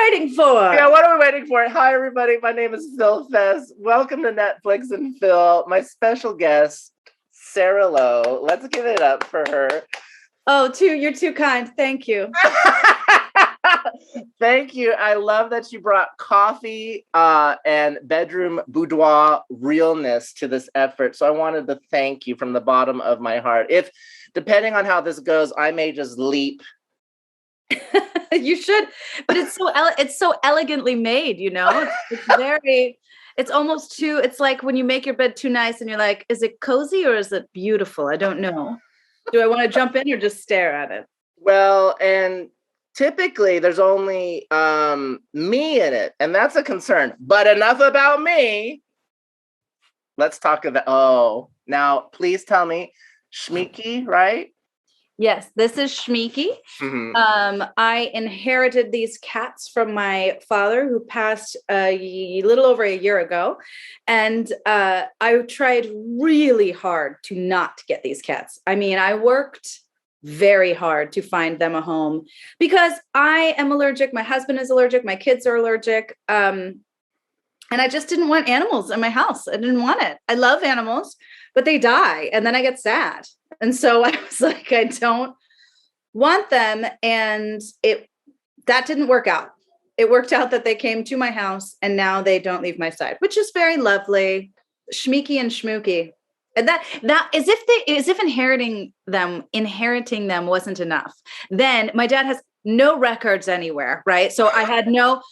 waiting for? Yeah, what are we waiting for? Hi, everybody. My name is Phil Fess. Welcome to Netflix and Phil. My special guest, Sarah Lowe. Let's give it up for her. Oh, you're too kind. Thank you. Thank you. I love that you brought coffee and bedroom boudoir realness to this effort. So I wanted to thank you from the bottom of my heart. If, depending on how this goes, I may just leap. You should, but it's so elegantly made, you know. It's almost too. It's like when you make your bed too nice, and you're like, is it cozy or is it beautiful? I don't know. Do I want to jump in or just stare at it? Well, and typically there's only me in it, and that's a concern. But enough about me. Let's talk about. Now please tell me, Shmiki, right? Yes, this is Shmiki. Mm-hmm. I inherited these cats from my father, who passed a little over a year ago. And I tried really hard to not get these cats. I mean, I worked very hard to find them a home because I am allergic. My husband is allergic. My kids are allergic. And I just didn't want animals in my house. I didn't want it. I love animals, but they die. And then I get sad. And so I was like, I don't want them. And that didn't work out. It worked out that they came to my house and now they don't leave my side, which is very lovely. Shmiki and Shmooky. And that as if inheriting them wasn't enough. Then my dad has no records anywhere, right? So I have no,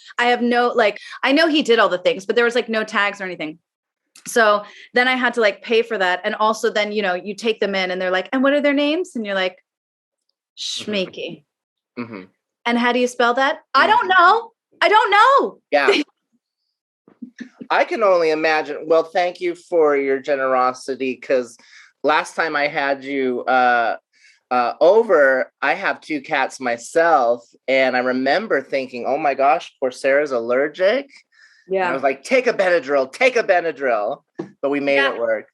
like, I know he did all the things, but there was like no tags or anything. So then I had to like pay for that. And also then, you know, you take them in and they're like, and what are their names? And you're like, Shmiki. Mm-hmm. And how do you spell that? Mm-hmm. I don't know. Yeah. I can only imagine. Well, thank you for your generosity, because last time I had you over, I have 2 cats myself. And I remember thinking, oh my gosh, poor Sarah's allergic. Yeah. And I was like, take a Benadryl. But we made it work.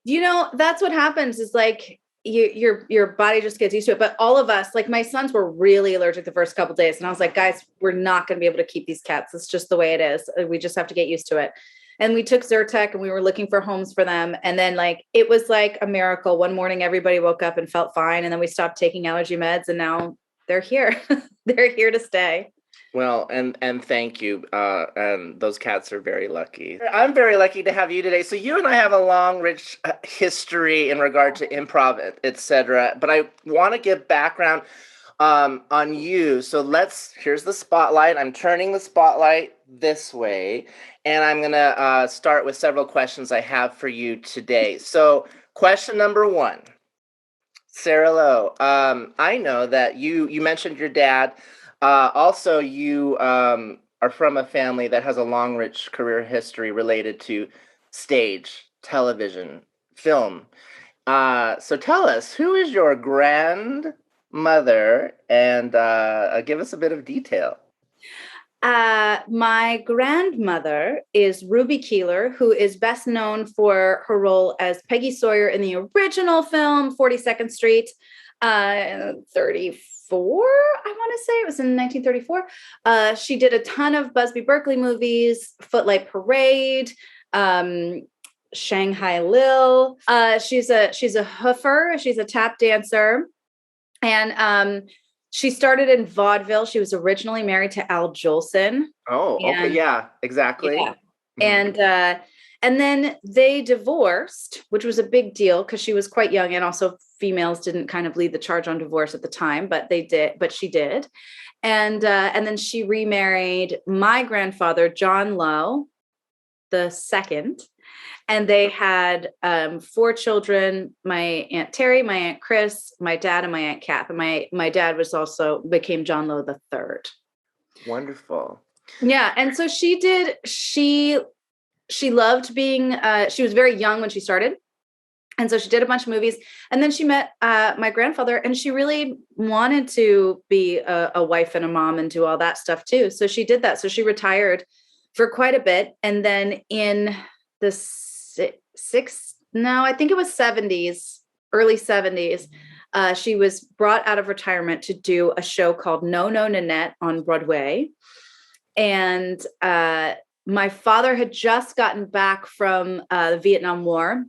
You know, that's what happens is like your body just gets used to it. But all of us, like my sons were really allergic the first couple of days. And I was like, guys, we're not going to be able to keep these cats. It's just the way it is. We just have to get used to it. And we took Zyrtec and we were looking for homes for them. And then like, it was like a miracle. One morning, everybody woke up and felt fine. And then we stopped taking allergy meds and now they're here. They're here to stay. Well, and thank you. And those cats are very lucky. I'm very lucky to have you today. So you and I have a long, rich history in regard to improv, etc. But I want to give background on you. So here's the spotlight. I'm turning the spotlight this way. And I'm going to start with several questions I have for you today. So question number 1, Sarah Lowe. I know that you mentioned your dad. Also, you are from a family that has a long, rich career history related to stage, television, film. So tell us, who is your grandmother? And give us a bit of detail. My grandmother is Ruby Keeler, who is best known for her role as Peggy Sawyer in the original film 42nd Street, 34, I want to say it was in 1934. She did a ton of Busby Berkeley movies, Footlight Parade, Shanghai Lil. She's a hoofer. She's a tap dancer. And she started in vaudeville. She was originally married to Al Jolson. Oh, okay. Yeah, exactly. Yeah. Mm-hmm. And then they divorced, which was a big deal because she was quite young. And also females didn't kind of lead the charge on divorce at the time, but she did. And then she remarried my grandfather, John Lowe II. And they had 4 children, my Aunt Terry, my Aunt Chris, my dad, and my Aunt Kath. And my dad became John Lowe III. Wonderful. Yeah. And so she loved being, she was very young when she started. And so she did a bunch of movies. And then she met my grandfather, and she really wanted to be a wife and a mom and do all that stuff too. So she did that. So she retired for quite a bit. And then in the I think it was 70s, early 70s, she was brought out of retirement to do a show called No No Nanette on Broadway. And my father had just gotten back from the Vietnam War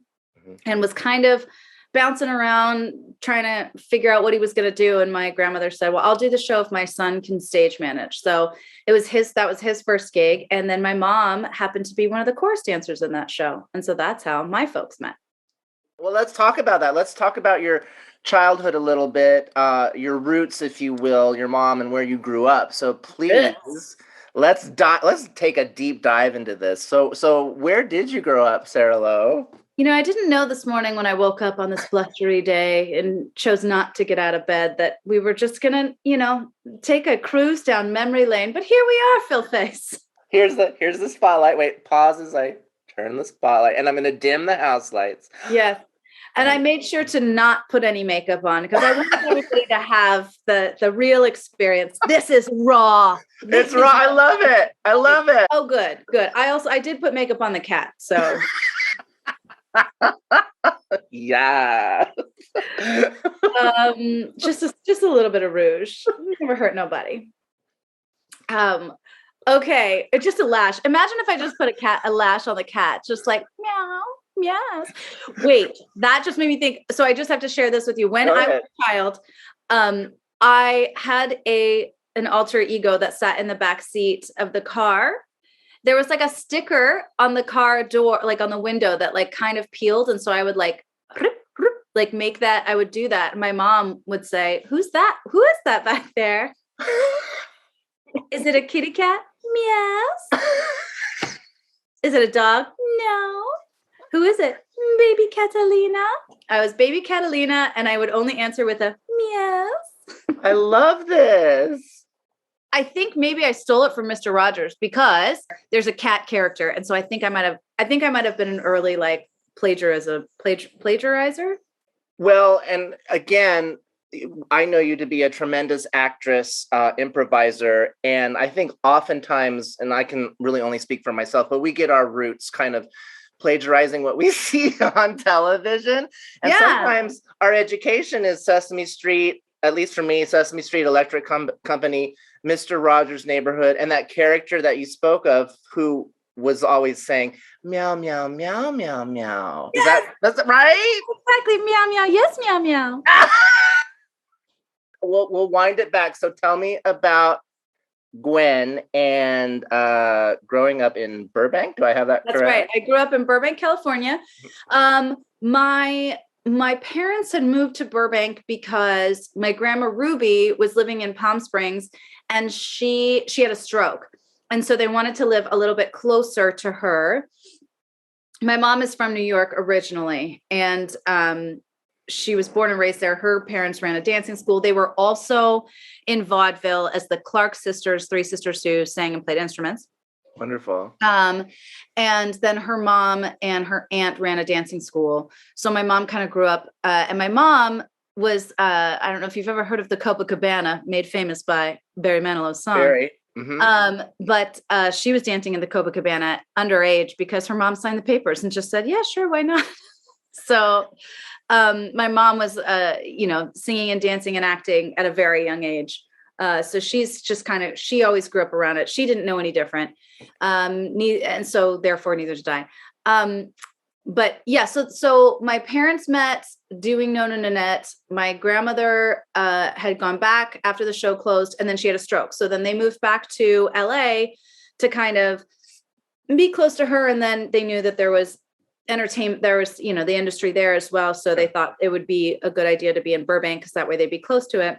and was kind of bouncing around trying to figure out what he was going to do. And my grandmother said, well, I'll do the show if my son can stage manage. So that was his first gig. And then my mom happened to be one of the chorus dancers in that show. And so that's how my folks met. Well, let's talk about that. Let's talk about your childhood a little bit, your roots, if you will, your mom and where you grew up. So please, let's take a deep dive into this. So where did you grow up, Sarah Lowe? I didn't know this morning when I woke up on this blustery day and chose not to get out of bed that we were just going to, take a cruise down memory lane. But here we are, Phil Face. Here's the spotlight. Wait, pause as I turn the spotlight, and I'm going to dim the house lights. Yes. And I made sure to not put any makeup on because I wanted everybody to have the real experience. This is raw. It's raw. I love it. I love it. Oh, good. I did put makeup on the cat. So yeah. Just a little bit of rouge. Never hurt nobody. Okay, it's just a lash. Imagine if I just put a lash on the cat, just like meow, yes. Wait, that just made me think. So I just have to share this with you. When I was a child, I had an alter ego that sat in the back seat of the car. There was like a sticker on the car door, like on the window that like kind of peeled. And so I would like make that. I would do that. My mom would say, who's that? Who is that back there? Is it a kitty cat? Meows. Is it a dog? No. Who is it? Baby Catalina. I was baby Catalina and I would only answer with a meows. I love this. I think maybe I stole it from Mr. Rogers because there's a cat character. And so I think I might have been an early like plagiarizer. Well, and again, I know you to be a tremendous actress, improviser. And I think oftentimes, and I can really only speak for myself, but we get our roots kind of plagiarizing what we see on television. And sometimes our education is Sesame Street, at least for me, Sesame Street Electric Company, Mr. Rogers' Neighborhood, and that character that you spoke of who was always saying, meow, meow, meow, meow, meow. Yes. That's it, right? Exactly. Meow, meow. Yes, meow, meow. We'll wind it back. So tell me about Gwen and growing up in Burbank. Do I have that correct? That's right. I grew up in Burbank, California. My parents had moved to Burbank because my grandma Ruby was living in Palm Springs and she had a stroke. And so they wanted to live a little bit closer to her. My mom is from New York originally, and she was born and raised there. Her parents ran a dancing school. They were also in vaudeville as the Clark sisters, three sisters who sang and played instruments. Wonderful. And then her mom and her aunt ran a dancing school. So my mom kind of grew up, and my mom was, I don't know if you've ever heard of the Copacabana, made famous by Barry Manilow's song. Barry. Mm-hmm. But she was dancing in the Copacabana underage because her mom signed the papers and just said, yeah, sure, why not? So my mom was, singing and dancing and acting at a very young age. So she's just she always grew up around it. She didn't know any different. And so therefore neither did I. But yeah, so my parents met doing Nona Nanette. My grandmother had gone back after the show closed and then she had a stroke. So then they moved back to LA to kind of be close to her. And then they knew that there was entertainment, there was, the industry there as well. So they thought it would be a good idea to be in Burbank because that way they'd be close to it.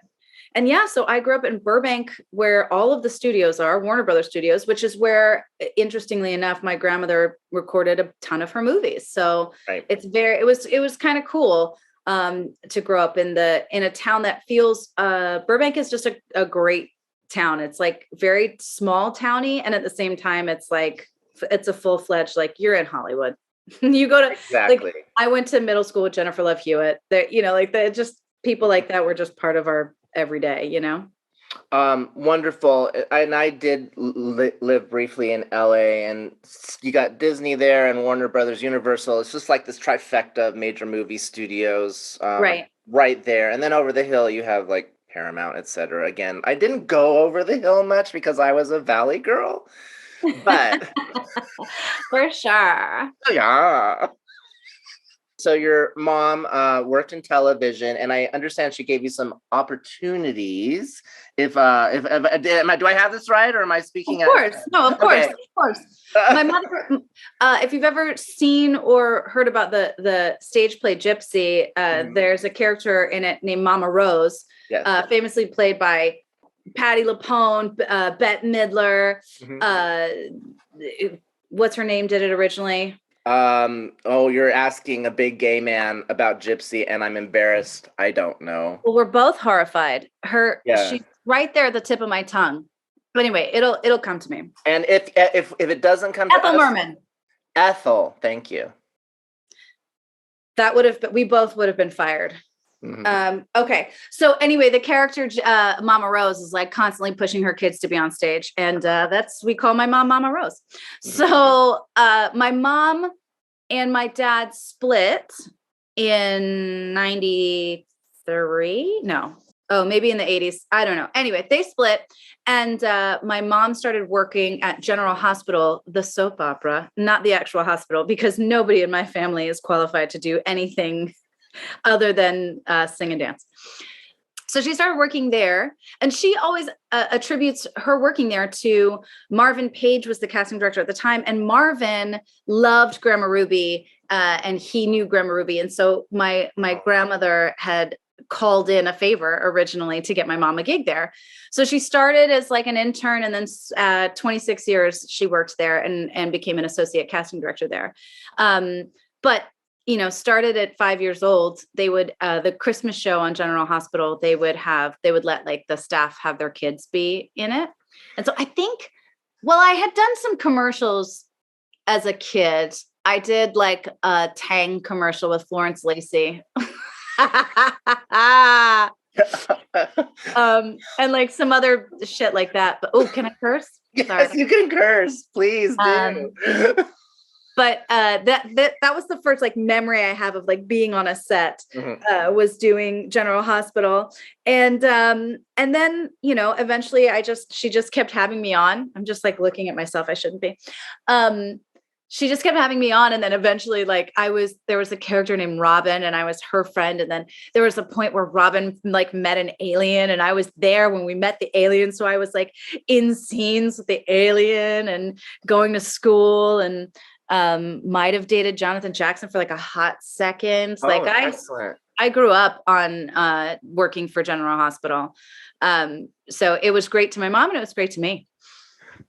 And yeah, so I grew up in Burbank where all of the studios are, Warner Brothers Studios, which is where, interestingly enough, my grandmother recorded a ton of her movies. So it was kind of cool to grow up in a town that feels, Burbank is just a great town. It's like very small towny. And at the same time, it's like, it's a full-fledged, like you're in Hollywood. You go to, exactly. Like, I went to middle school with Jennifer Love Hewitt. That, just people like that were just part of our every day, Wonderful. And I did live briefly in LA, and you got Disney there and Warner Brothers, Universal. It's just like this trifecta of major movie studios right there. And then over the hill, you have like Paramount, etc. Again, I didn't go over the hill much because I was a Valley girl, but For sure. yeah. So your mom worked in television, and I understand she gave you some opportunities. Do I have this right, or am I speaking? Of course, no, of course, Okay. of course. My mother, if you've ever seen or heard about the stage play Gypsy, there's a character in it named Mama Rose, Yes. famously played by Patti LuPone, Bette Midler. What's her name? Did it originally? Oh, you're asking a big gay man about Gypsy, and I'm embarrassed. I don't know. Well, we're both horrified. Yeah. She's right there at the tip of my tongue. But anyway, it'll come to me. And if it doesn't come to Ethel us, Merman. Ethel, thank you. We both would have been fired. Okay. So anyway, the character, Mama Rose, is like constantly pushing her kids to be on stage. And we call my mom Mama Rose. So my mom and my dad split in 93. No. Oh, maybe in the 80s. I don't know. Anyway, they split. And my mom started working at General Hospital, the soap opera, not the actual hospital, because nobody in my family is qualified to do anything other than sing and dance. So she started working there, and she always attributes her working there to Marvin Page was the casting director at the time, and Marvin loved Grandma Ruby, and he knew Grandma Ruby, and so my grandmother had called in a favor originally to get my mom a gig there. So she started as like an intern, and then 26 years she worked there and became an associate casting director there. But started at 5 years old, they would, the Christmas show on General Hospital, they would let like the staff have their kids be in it. And so I think, I had done some commercials as a kid. I did like a Tang commercial with Florence Lacey. And like some other shit like that. But can I curse? Yes, Sorry. you can curse. Please do. But that was the first like memory I have of like being on a set, was doing General Hospital. And then, eventually she just kept having me on. I'm just like looking at myself. I shouldn't be. She just kept having me on. And then eventually there was a character named Robin, and I was her friend. And then there was a point where Robin like met an alien, and I was there when we met the alien. So I was like in scenes with the alien and going to school, and might have dated Jonathan Jackson for like a hot second. Excellent. I grew up on working for General Hospital. So it was great to my mom, and it was great to me.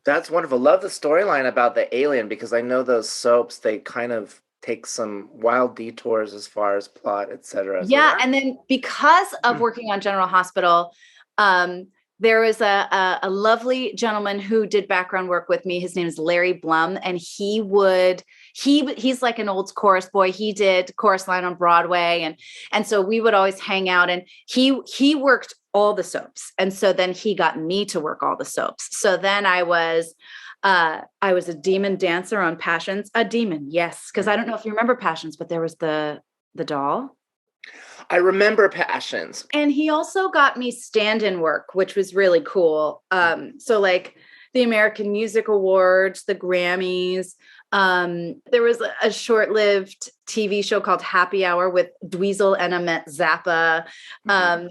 That's wonderful. Love the storyline about the alien, because I know those soaps, they kind of take some wild detours as far as plot, etc. Yeah. And then because of working on General Hospital, there was a lovely gentleman who did background work with me. His name is Larry Blum, and he's like an old chorus boy. He did Chorus Line on Broadway, and so we would always hang out. And he worked all the soaps, and so then he got me to work all the soaps. So then I was a demon dancer on Passions. A demon, yes, because I don't know if you remember Passions, but there was the doll. I remember Passions. And he also got me stand-in work, which was really cool. So like the American Music Awards, the Grammys. There was a short-lived TV show called Happy Hour with Dweezil and Ahmet Zappa.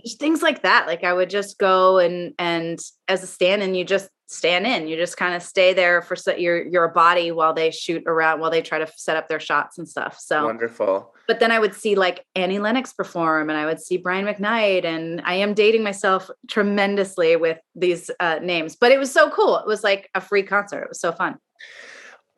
Just things like that. Like I would just go and as a stand-in, you just stand in. You just kind of stay there for you're a body while they shoot around, while they try to set up their shots and stuff. So wonderful. But then I would see like Annie Lennox perform, and I would see Brian McKnight, and I am dating myself tremendously with these names, but it was so cool. It was like a free concert. It was so fun.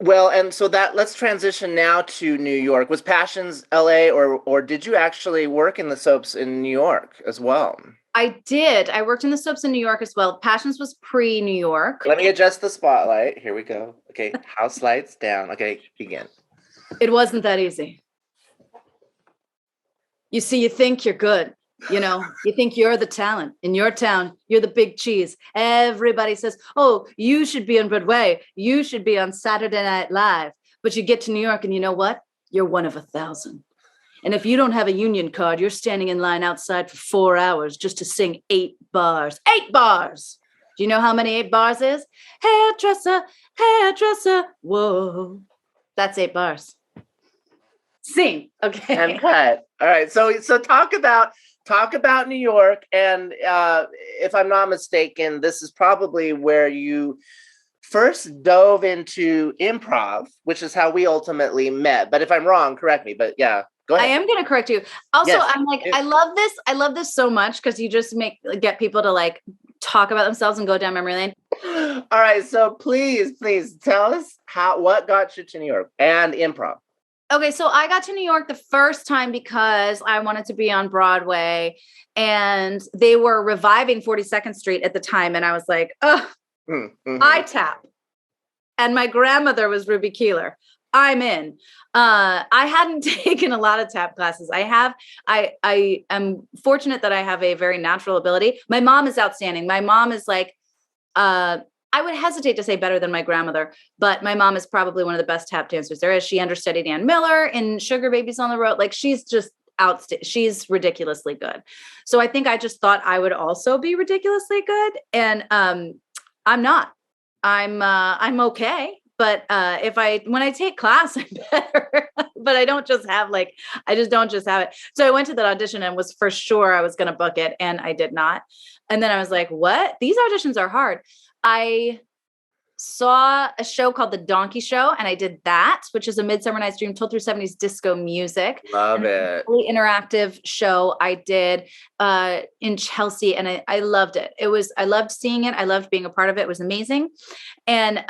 Well, and so let's transition now to New York. Was Passions LA, or did you actually work in the soaps in New York as well? I did. I worked in the soaps in New York as well. Passions was pre-New York. Let me adjust the spotlight. Here we go. Okay, house lights down. Okay, begin. It wasn't that easy. You see, you think you're good. You think you're the talent in your town. You're the big cheese. Everybody says, oh, you should be on Broadway. You should be on Saturday Night Live. But you get to New York, and you know what? You're one of 1,000. And if you don't have a union card, you're standing in line outside for 4 hours just to sing 8 bars. 8 bars! Do you know how many 8 bars is? Hairdresser, hairdresser, whoa. That's 8 bars. Sing, okay. And cut. All right. So talk about New York. And if I'm not mistaken, this is probably where you first dove into improv, which is how we ultimately met. But if I'm wrong, correct me. But yeah, go ahead. I am going to correct you. Also, Yes. I'm like, I love this. I love this so much because you just get people to like talk about themselves and go down memory lane. All right. So please tell us what got you to New York and improv. Okay, so I got to New York the first time because I wanted to be on Broadway, and they were reviving 42nd Street at the time. And I was like, oh, I tap. And my grandmother was Ruby Keeler. I'm in. I hadn't taken a lot of tap classes. I am fortunate that I have a very natural ability. My mom is outstanding. My mom is like, I would hesitate to say better than my grandmother, but my mom is probably one of the best tap dancers there is. She understudied Ann Miller in Sugar Babies on the Road. Like she's just she's ridiculously good. So I think I just thought I would also be ridiculously good. And I'm not. I'm okay. But when I take class, I'm better. But I don't just have I just don't just have it. So I went to that audition and was for sure I was going to book it, and I did not. And then I was like, what? These auditions are hard. I saw a show called The Donkey Show, and I did that, which is a Midsummer Night's Dream told through 70s disco music. Love it. Really interactive show I did in Chelsea, and I loved it. I loved seeing it. I loved being a part of it. It was amazing. And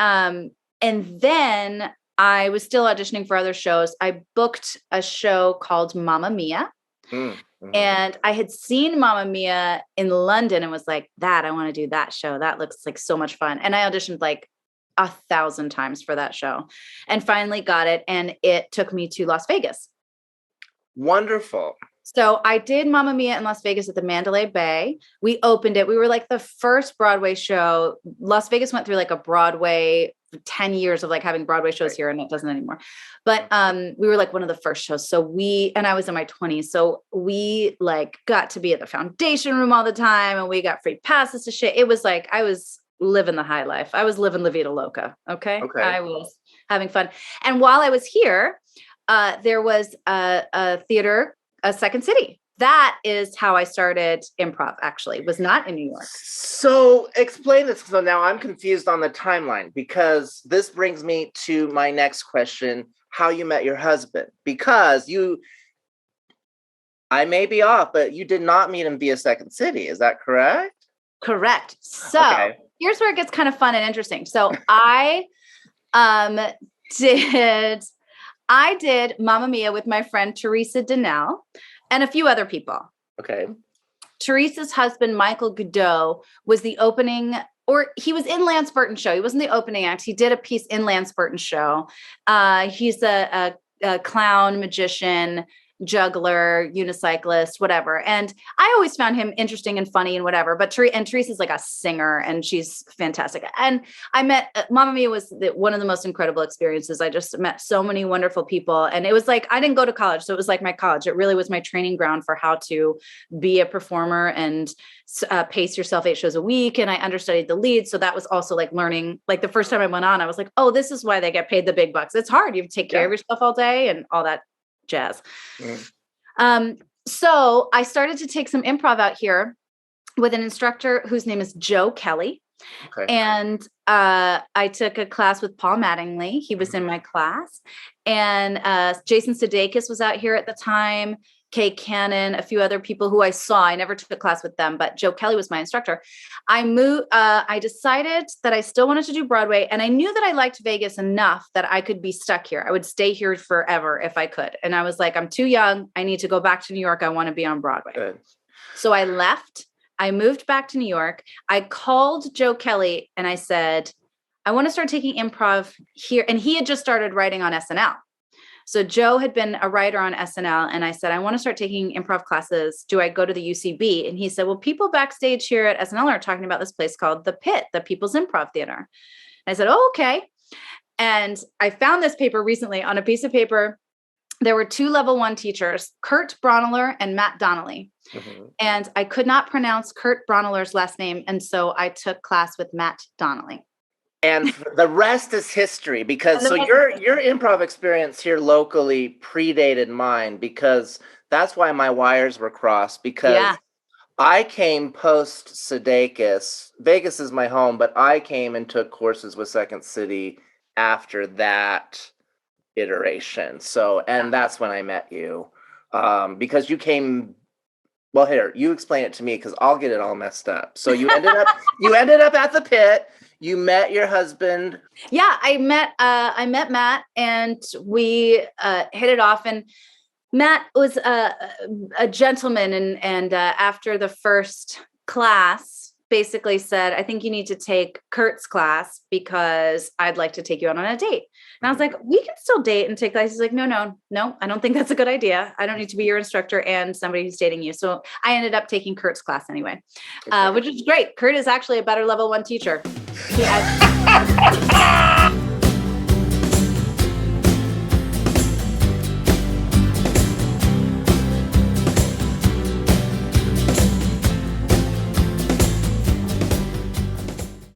then I was still auditioning for other shows. I booked a show called Mamma Mia. Mm-hmm. And I had seen Mamma Mia in London and was like, I want to do that show. That looks like so much fun. And I auditioned like 1,000 times for that show and finally got it. And it took me to Las Vegas. Wonderful. So I did Mamma Mia in Las Vegas at the Mandalay Bay. We opened it. We were like the first Broadway show. Las Vegas went through like a Broadway 10 years of like having Broadway shows here, and it doesn't anymore. But we were like one of the first shows. So and I was in my 20s. So we like got to be at the Foundation Room all the time, and we got free passes to shit. It was like, I was living the high life. I was living La Vida Loca. Okay. I was having fun. And while I was here, there was a theater, a Second City. That is how I started improv, actually. It was not in New York. So explain this. So now I'm confused on the timeline, because this brings me to my next question, how you met your husband. Because I may be off, but you did not meet him via Second City. Is that correct? Correct. So here's where it gets kind of fun and interesting. So I did Mamma Mia with my friend Teresa Donnell and a few other people. Okay. Teresa's husband, Michael Godot, was the opening, or he was in Lance Burton's show. He wasn't the opening act. He did a piece in Lance Burton's show. He's a clown, magician, juggler, unicyclist, whatever. And I always found him interesting and funny and whatever. But Teresa's like a singer, and she's fantastic. And I met Mamma Mia was one of the most incredible experiences. I just met so many wonderful people, and it was like I didn't go to college, so it was like my college. It really was my training ground for how to be a performer and pace yourself 8 shows a week. And I understudied the lead, so that was also like learning. Like the first time I went on, I was like, oh, this is why they get paid the big bucks. It's hard. You have to take care of yourself all day and all that jazz. So I started to take some improv out here with an instructor whose name is Joe Kelly. Okay. And I took a class with Paul Mattingly. He was in my class. And Jason Sudeikis was out here at the time. Kay Cannon, a few other people who I saw. I never took a class with them, but Joe Kelly was my instructor. I decided that I still wanted to do Broadway, and I knew that I liked Vegas enough that I could be stuck here. I would stay here forever if I could. And I was like, I'm too young. I need to go back to New York. I want to be on Broadway. Good. So I left. I moved back to New York. I called Joe Kelly and I said, I want to start taking improv here. And he had just started writing on SNL. So Joe had been a writer on SNL, and I said, I want to start taking improv classes. Do I go to the UCB? And he said, well, people backstage here at SNL are talking about this place called The Pit, the People's Improv Theater. And I said, oh, okay. And I found this paper recently on a piece of paper. there were 2 level 1 teachers, Kurt Bronneler and Matt Donnelly. Mm-hmm. And I could not pronounce Kurt Bronneler's last name. And so I took class with Matt Donnelly. And the rest is history, because so your improv experience here locally predated mine, because that's why my wires were crossed, because I came post Sudeikis. Vegas is my home, but I came and took courses with Second City after that iteration. So, and that's when I met you, because you came. Well, here, you explain it to me, because I'll get it all messed up. So you ended up at the pit. You met your husband. Yeah, I met Matt, and we hit it off. And Matt was a gentleman, and after the first class, basically said, "I think you need to take Kurt's class because I'd like to take you out on a date." And I was like, "We can still date and take classes." He's like, No, I don't think that's a good idea. I don't need to be your instructor and somebody who's dating you. So I ended up taking Kurt's class anyway, which is great. Kurt is actually a better level 1 teacher. He had